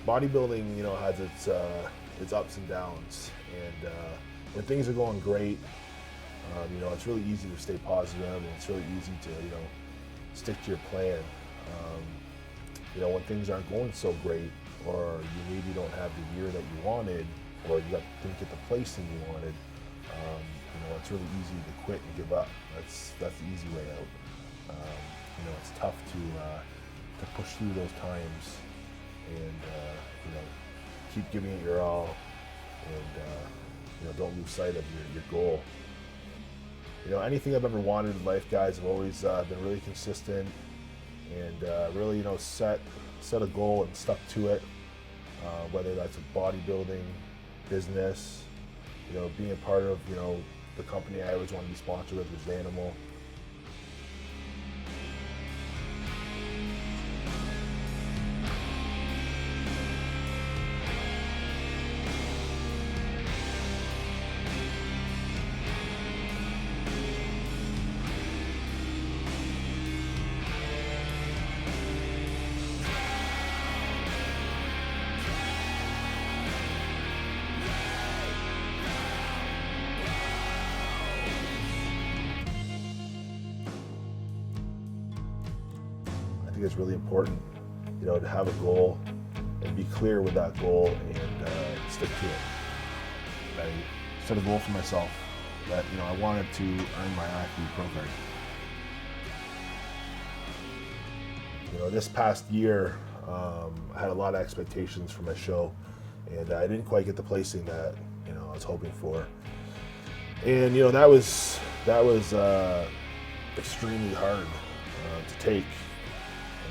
bodybuilding, has its ups and downs, and when things are going great, it's really easy to stay positive, and it's really easy to, stick to your plan. When things aren't going so great, or you maybe don't have the year that you wanted, or didn't get the placing you wanted, it's really easy to quit and give up. That's the easy way out. It's tough to push through those times, and keep giving it your all, and don't lose sight of your goal. Anything I've ever wanted in life, guys, I've always been really consistent, and really set a goal and stuck to it. Whether that's a bodybuilding business, being a part of the company I always wanted to be sponsored with, was Animal. I think it's really important, to have a goal and be clear with that goal, and stick to it. I set a goal for myself that I wanted to earn my athlete pro card. This past year, I had a lot of expectations for my show, and I didn't quite get the placing that I was hoping for. And that was extremely hard to take.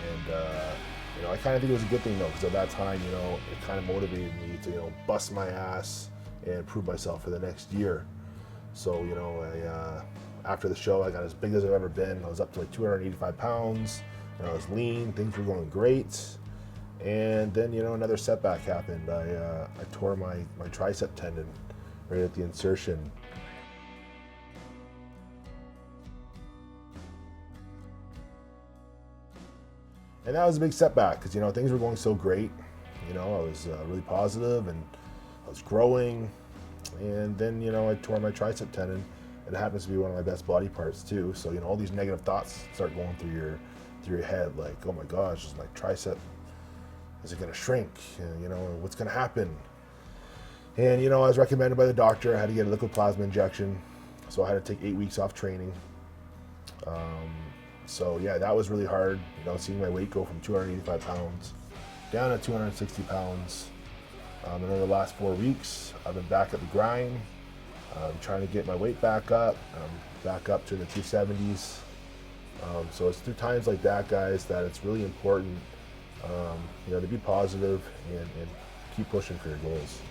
And I kind of think it was a good thing, though, because at that time, it kind of motivated me to, bust my ass and prove myself for the next year. So, after the show, I got as big as I've ever been. I was up to like 285 pounds. I was lean. Things were going great. And then, another setback happened. I tore my tricep tendon right at the insertion. And that was a big setback because, things were going so great. I was really positive, and I was growing. And then, I tore my tricep tendon. It happens to be one of my best body parts too. So, all these negative thoughts start going through your head, like, oh my gosh, is my tricep, is it gonna shrink? And, what's gonna happen? And, I was recommended by the doctor. I had to get a liquid plasma injection. So I had to take 8 weeks off training. So yeah, that was really hard, seeing my weight go from 285 pounds down to 260 pounds. And over the last 4 weeks, I've been back at the grind. I'm trying to get my weight back up, back up to the 270s. So it's through times like that, guys, that it's really important, to be positive and keep pushing for your goals.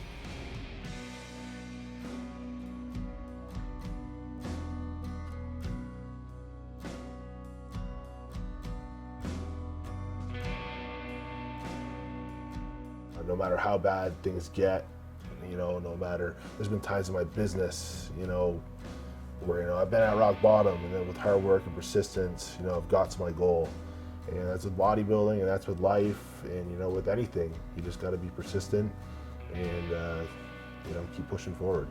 No matter how bad things get, no matter, there's been times in my business, where, I've been at rock bottom, and then with hard work and persistence, I've got to my goal. And that's with bodybuilding, and that's with life, and, with anything. You just got to be persistent and, keep pushing forward.